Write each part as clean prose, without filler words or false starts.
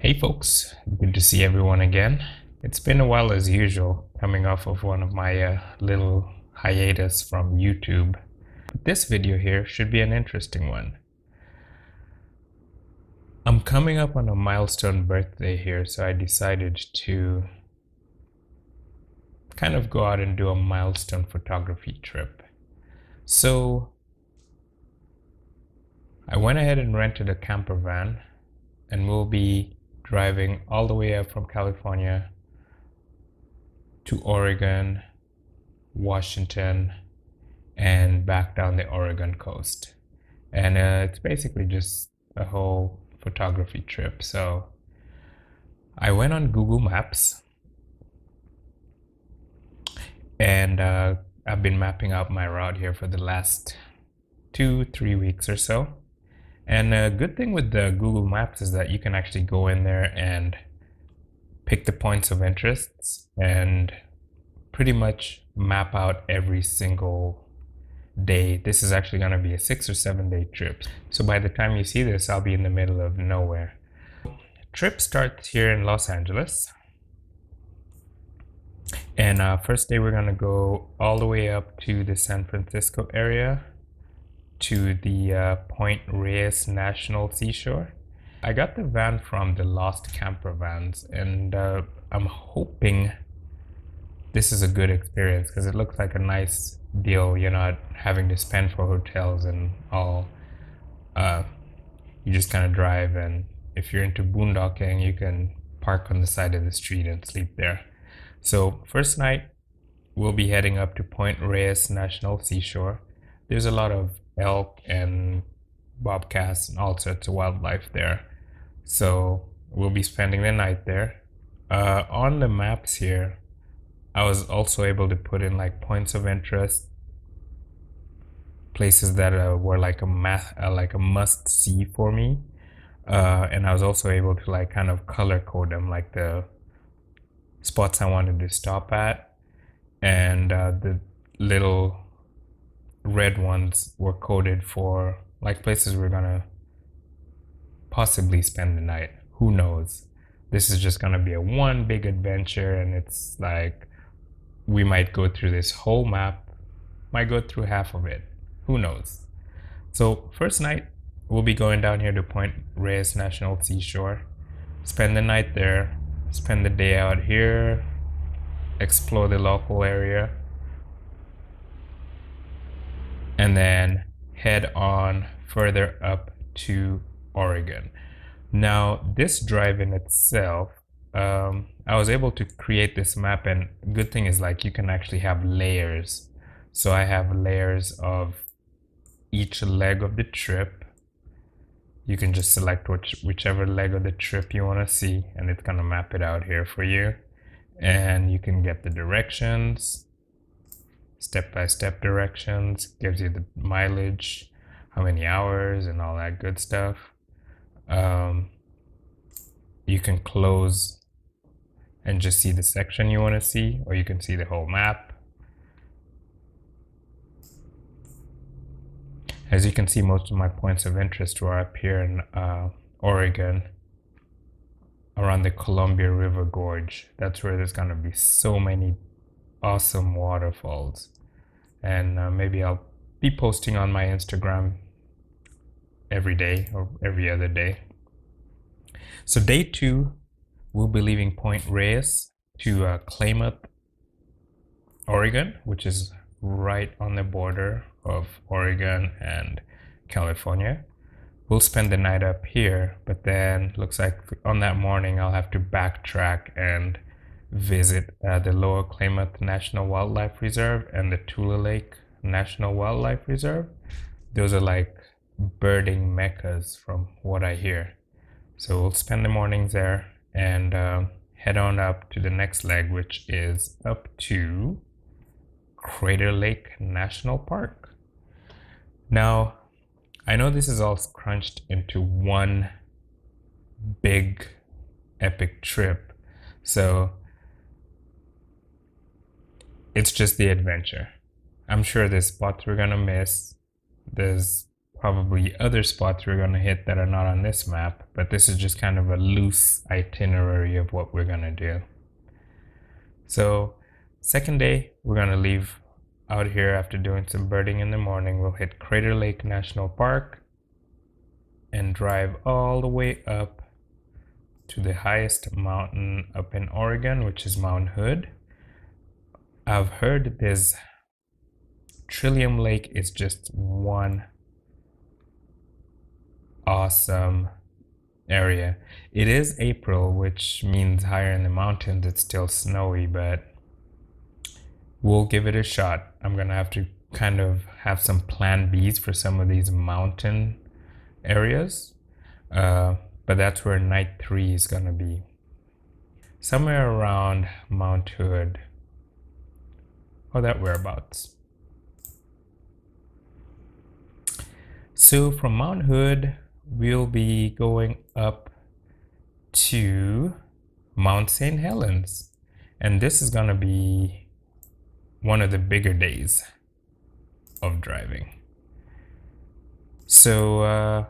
Hey folks, good to see everyone again. It's been a while as usual, coming off of one of my little hiatus from YouTube. But this video here should be an interesting one. I'm coming up on a milestone birthday here, so I decided to kind of go out and do a milestone photography trip. So I went ahead and rented a camper van, and we'll be driving all the way up from California to Oregon, Washington, and back down the Oregon coast. And it's basically just a whole photography trip. So I went on Google Maps and I've been mapping out my route here for the last 2-3 weeks or so. And a good thing with the Google Maps is that you can actually go in there and pick the points of interest and pretty much map out every single day. This is actually going to be a 6 or 7 day trip. So by the time you see this, I'll be in the middle of nowhere. Trip starts here in Los Angeles. And first day we're going to go all the way up to the San Francisco area, to the Point Reyes National Seashore. I got the van from the Lost Camper Vans, and I'm hoping this is a good experience because it looks like a nice deal. You're not having to spend for hotels and all. You just kind of drive, and if you're into boondocking, you can park on the side of the street and sleep there. So first night, we'll be heading up to Point Reyes National Seashore. There's a lot of elk and bobcats and all sorts of wildlife there. So we'll be spending the night there. On the maps here, I was also able to put in like points of interest, places that were like a must see for me. And I was also able to like kind of color code them, like the spots I wanted to stop at, and the little red ones were coded for like places we're gonna possibly spend the night. Who knows? This is just gonna be a one big adventure, and it's like we might go through this whole map, might go through half of it. Who knows? So first night, we'll be going down here to Point Reyes National Seashore, spend the night there, spend the day out here, explore the local area, and then head on further up to Oregon. Now, this drive in itself, I was able to create this map, and good thing is like you can actually have layers. So I have layers of each leg of the trip. You can just select whichever leg of the trip you want to see, and it's going to map it out here for you. And you can get the directions, step-by-step directions, gives you the mileage, how many hours, and all that good stuff. You can close and just see the section you want to see, or you can see the whole map. As you can see, most of my points of interest were up here in Oregon, around the Columbia River Gorge. That's where there's going to be so many awesome waterfalls. And maybe I'll be posting on my Instagram every day or every other day. So day 2, we'll be leaving Point Reyes to Klamath, Oregon, which is right on the border of Oregon and California. We'll spend the night up here, but then looks like on that morning I'll have to backtrack and visit the Lower Klamath National Wildlife Reserve and the Tula Lake National Wildlife Reserve. Those are like birding meccas from what I hear. So we'll spend the mornings there and head on up to the next leg, which is up to Crater Lake National Park. Now, I know this is all crunched into one big epic trip, so it's just the adventure. I'm sure there's spots we're gonna miss. There's probably other spots we're going to hit that are not on this map, but this is just kind of a loose itinerary of what we're going to do. So second day, we're going to leave out here after doing some birding in the morning. We'll hit Crater Lake National Park and drive all the way up to the highest mountain up in Oregon, which is Mount Hood. I've heard this Trillium Lake is just one awesome area. It is April, which means higher in the mountains it's still snowy, but we'll give it a shot. I'm gonna have to kind of have some plan B's for some of these mountain areas, but that's where night 3 is gonna be. Somewhere around Mount Hood, or that whereabouts. So from Mount Hood, we'll be going up to Mount St. Helens, and this is gonna be one of the bigger days of driving. So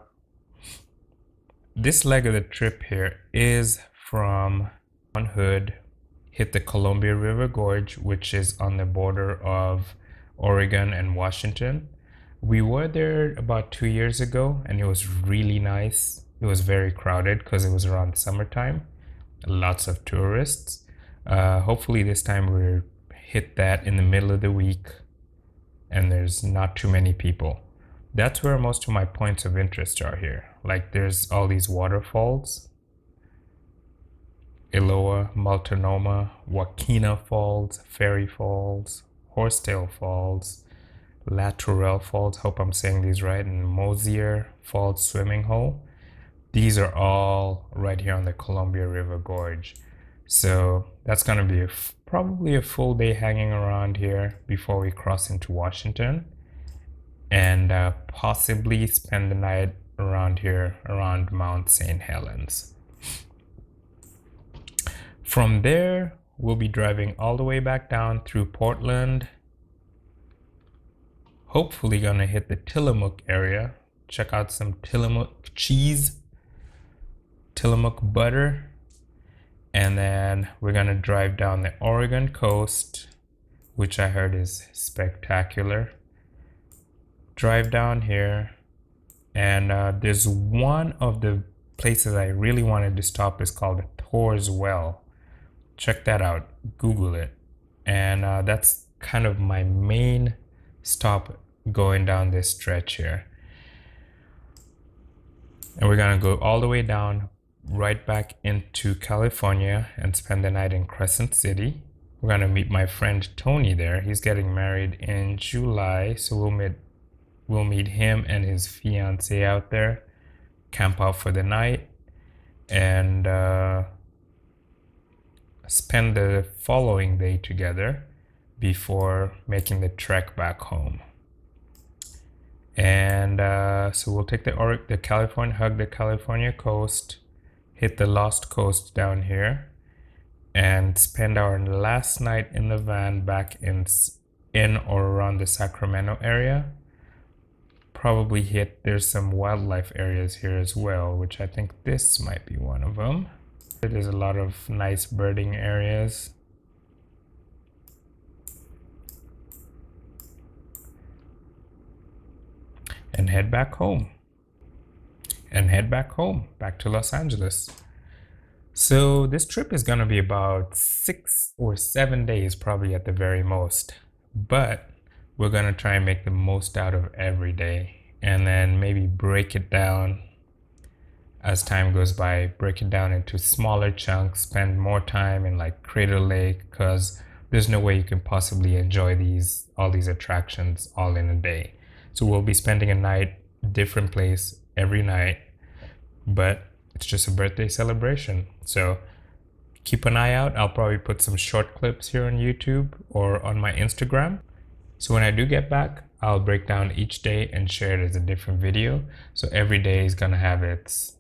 this leg of the trip here is from Mount Hood, hit the Columbia River Gorge, which is on the border of Oregon and Washington. We were there about 2 years ago and it was really nice. It was very crowded because it was around summertime, lots of tourists. Hopefully this time we'll hit that in the middle of the week and there's not too many people. That's where most of my points of interest are here. Like there's all these waterfalls. Iloa, Multnomah, Wakena Falls, Ferry Falls, Horsetail Falls, La Tourelle Falls, hope I'm saying these right, and Mosier Falls Swimming Hole. These are all right here on the Columbia River Gorge. So that's gonna be probably a full day hanging around here before we cross into Washington, and possibly spend the night around here, around Mount St. Helens. From there, we'll be driving all the way back down through Portland. Hopefully gonna hit the Tillamook area. Check out some Tillamook cheese, Tillamook butter. And then we're gonna drive down the Oregon coast, which I heard is spectacular. Drive down here. And there's one of the places I really wanted to stop is called Thor's Well. Check that out, Google it. And that's kind of my main stop going down this stretch here. And we're gonna go all the way down, right back into California and spend the night in Crescent City. We're gonna meet my friend Tony there. He's getting married in July, so we'll meet him and his fiance out there, camp out for the night, and spend the following day together before making the trek back home. And so we'll take the California, hug the California coast, hit the Lost Coast down here, and spend our last night in the van back in or around the Sacramento area. Probably there's some wildlife areas here as well, which I think this might be one of them. There's a lot of nice birding areas. And head back home. Back to Los Angeles. So this trip is gonna be about 6 or 7 days, probably at the very most. But we're gonna try and make the most out of every day, and then maybe break it down as time goes by, break it down into smaller chunks, spend more time in like Crater Lake, because there's no way you can possibly enjoy all these attractions all in a day. So we'll be spending a night, different place every night, but it's just a birthday celebration. So keep an eye out. I'll probably put some short clips here on YouTube or on my Instagram. So when I do get back, I'll break down each day and share it as a different video. So every day is gonna have its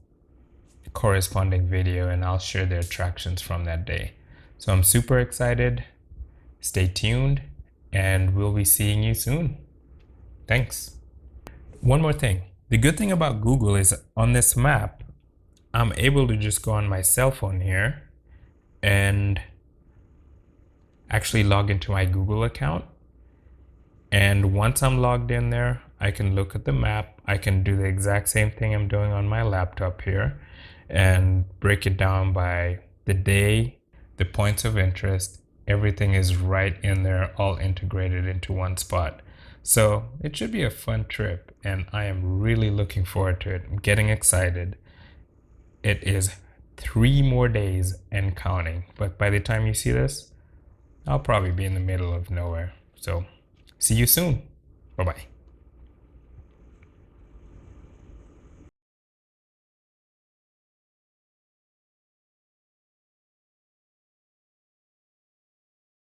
corresponding video, and I'll share the attractions from that day. So I'm super excited. Stay tuned and we'll be seeing you soon. Thanks. One more thing. The good thing about Google is on this map, I'm able to just go on my cell phone here and actually log into my Google account. And once I'm logged in there, I can look at the map. I can do the exact same thing I'm doing on my laptop here and break it down by the day, the points of interest. Everything is right in there, all integrated into one spot. So it should be a fun trip, and I am really looking forward to it. I'm getting excited. It is 3 more days and counting, but by the time you see this, I'll probably be in the middle of nowhere. So see you soon. Bye-bye.